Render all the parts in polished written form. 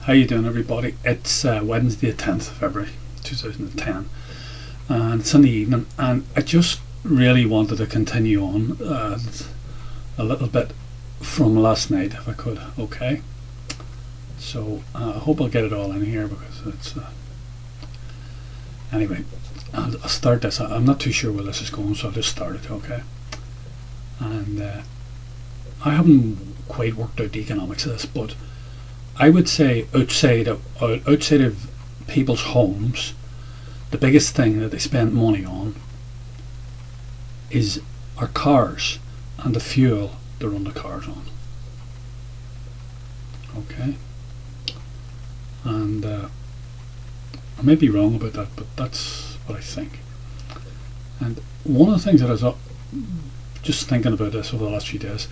How you doing, everybody? It's Wednesday, 10th of February 2010, and it's in the evening, and I just really wanted to continue on a little bit from last night, if I could. Okay, so I hope I'll get it all in here, because it's anyway, I'll start this. I'm not too sure where this is going, so I'll just start it. Okay, and I haven't quite worked out the economics of this, but I would say outside of people's homes, the biggest thing that they spend money on is our cars and the fuel to run the cars on. Okay, and I may be wrong about that, but that's what I think. And one of the things that I was just thinking about this over the last few days,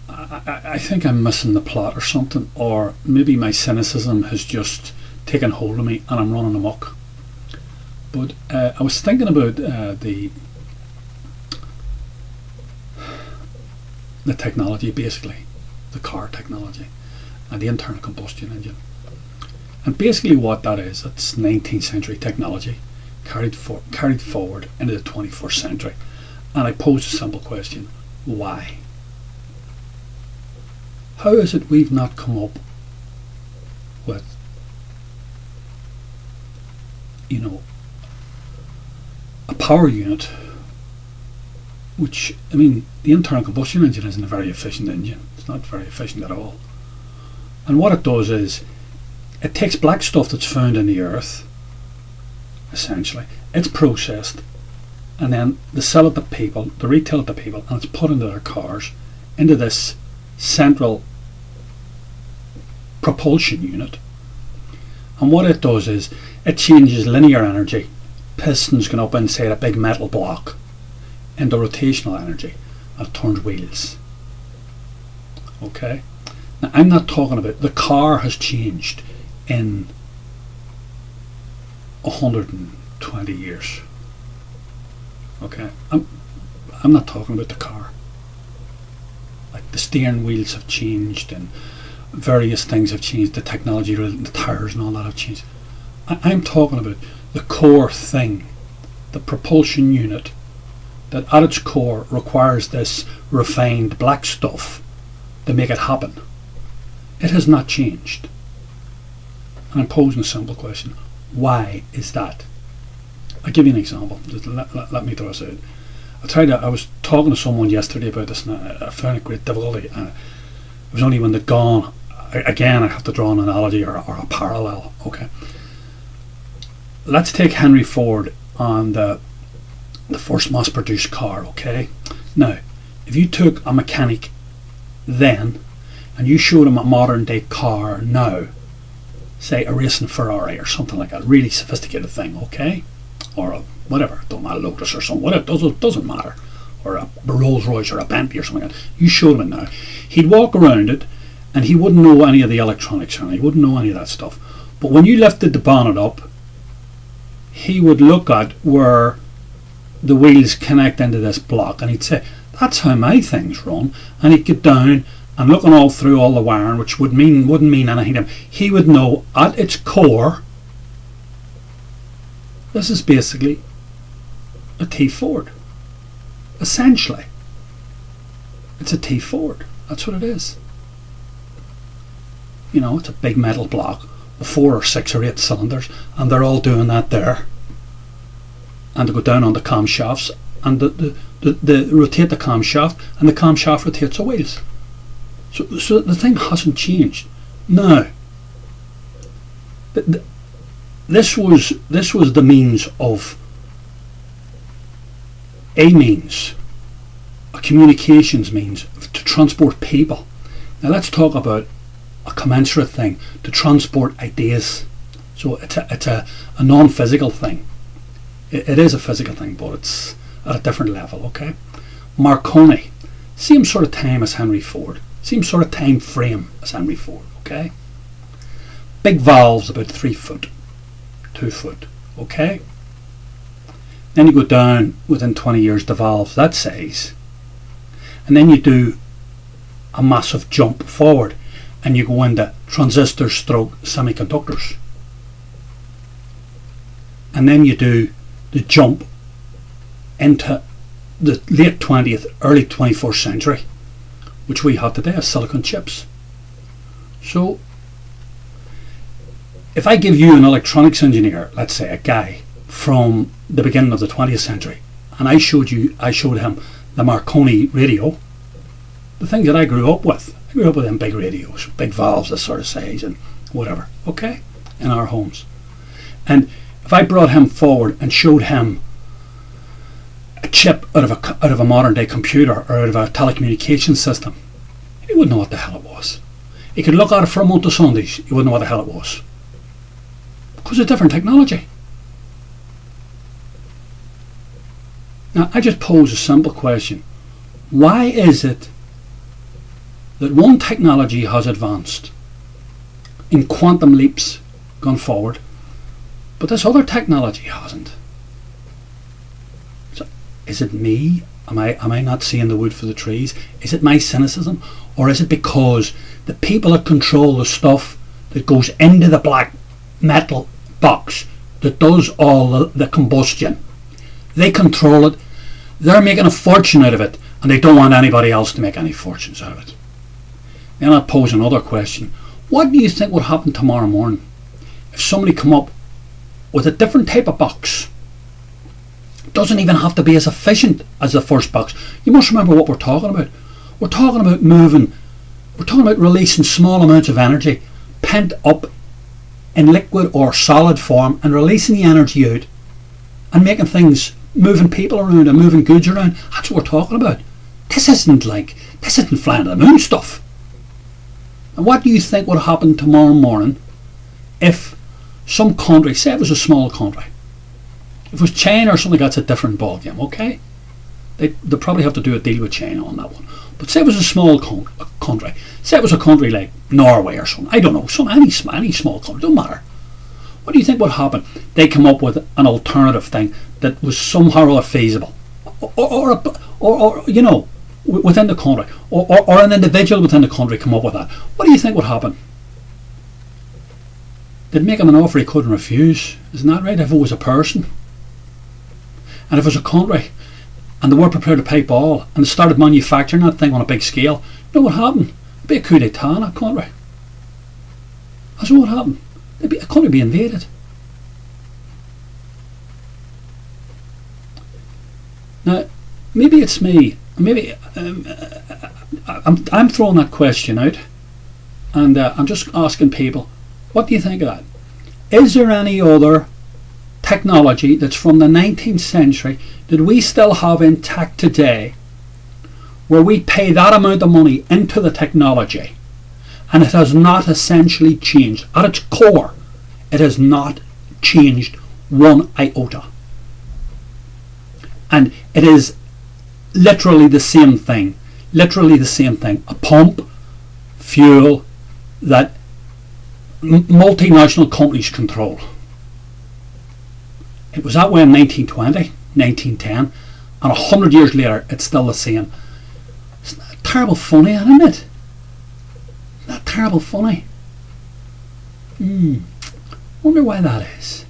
I think I'm missing the plot or something, or maybe my cynicism has just taken hold of me and I'm running amok. But I was thinking about the technology, basically the car technology and the internal combustion engine, and basically what that is, it's 19th century technology carried forward into the 21st century. And I pose a simple question: why? How is it we've not come up with, a power unit, which, I mean, the internal combustion engine isn't a very efficient engine. It's not very efficient at all. And what it does is, it takes black stuff that's found in the earth, essentially, it's processed, and then they sell it to people, they retail it to people, and it's put into their cars, into this central propulsion unit. And what it does is, it changes linear energy, pistons going up inside a big metal block, into rotational energy, and it turns wheels. Okay, now I'm not talking about, the car has changed in 120 years. Okay, I'm not talking about the car. Like, the steering wheels have changed and various things have changed, the technology, the tires and all that have changed. I'm talking about the core thing, the propulsion unit, that at its core requires this refined black stuff to make it happen. It has not changed. And I'm posing a simple question: why is that? I'll give you an example. Just let me throw this out. I was talking to someone yesterday about this, and I found it great difficulty. It was only when they'd gone. Again, I have to draw an analogy or a parallel. Okay, let's take Henry Ford and the first mass-produced car. Okay, now if you took a mechanic then and you showed him a modern-day car now, say a racing Ferrari or something like that, really sophisticated thing, okay, or a whatever, don't matter, Lotus or something, whatever, doesn't matter, or a Rolls Royce or a Bentley or something like that, you showed him it now, he'd walk around it and he wouldn't know any of the electronics, and he wouldn't know any of that stuff. But when you lifted the bonnet up, he would look at where the wheels connect into this block, and he'd say, that's how my things run. And he'd get down and looking all through all the wiring, which wouldn't mean anything to him. He would know at its core, this is basically a T Ford. Essentially, it's a T Ford. That's what it is. It's a big metal block with 4 or 6 or 8 cylinders, and they're all doing that there. And they go down on the camshafts, and they rotate the camshaft, and the camshaft rotates the wheels. So the thing hasn't changed. Now, this was the means of a communications means to transport people. Now let's talk about a commensurate thing, to transport ideas. So it's a non-physical thing. It is a physical thing, but it's at a different level. Okay, Marconi, same sort of time as Henry Ford, same sort of time frame as Henry Ford. Okay, big valves, about 3 foot, 2 foot. Okay, then you go down within 20 years the valves that size, and then you do a massive jump forward, and you go into transistors stroke semiconductors. And then you do the jump into the late 20th, early 21st century, which we have today as silicon chips. So if I give you an electronics engineer, let's say a guy from the beginning of the 20th century, and I showed him the Marconi radio, the things that I grew up with them big radios, big valves, this sort of size and whatever, okay, in our homes. And if I brought him forward and showed him a chip out of a modern day computer or out of a telecommunications system, he wouldn't know what the hell it was. He could look at it for a month of Sundays, he wouldn't know what the hell it was. Because of different technology. Now, I just pose a simple question. Why is it that one technology has advanced in quantum leaps gone forward, but this other technology hasn't? So, is it me? Am I not seeing the wood for the trees? Is it my cynicism? Or is it because the people that control the stuff that goes into the black metal box that does all the combustion, they control it, they're making a fortune out of it, and they don't want anybody else to make any fortunes out of it? Then I pose another question. What do you think would happen tomorrow morning if somebody come up with a different type of box? It doesn't even have to be as efficient as the first box. You must remember what we're talking about. We're talking about releasing small amounts of energy pent up in liquid or solid form and releasing the energy out and making things, moving people around and moving goods around. That's what we're talking about. This isn't flying to the moon stuff. And what do you think would happen tomorrow morning if some country, say it was a small country, if it was China or something, that's a different ballgame, okay? They probably have to do a deal with China on that one. But say it was a small country, say it was a country like Norway or something, I don't know, any small country, don't matter. What do you think would happen? They come up with an alternative thing that was somehow or other feasible, or you know, within the country, or an individual within the country come up with that. What do you think would happen? They'd make him an offer he couldn't refuse. Isn't that right? If it was a person, and if it was a country, and they weren't prepared to pay ball, and they started manufacturing that thing on a big scale, you know what happened? It'd be a coup d'etat in that country. That's what would happen. A country would be invaded. Now, maybe it's me. Maybe I'm throwing that question out, and I'm just asking people, what do you think of that? Is there any other technology that's from the 19th century that we still have intact today, where we pay that amount of money into the technology and it has not essentially changed? At its core, it has not changed one iota, and it is literally the same thing, a pump, fuel that multinational companies control. It was that way in 1920, 1910, and 100 years later it's still the same. Isn't that terrible funny, isn't it? Isn't that terrible funny? Wonder why that is.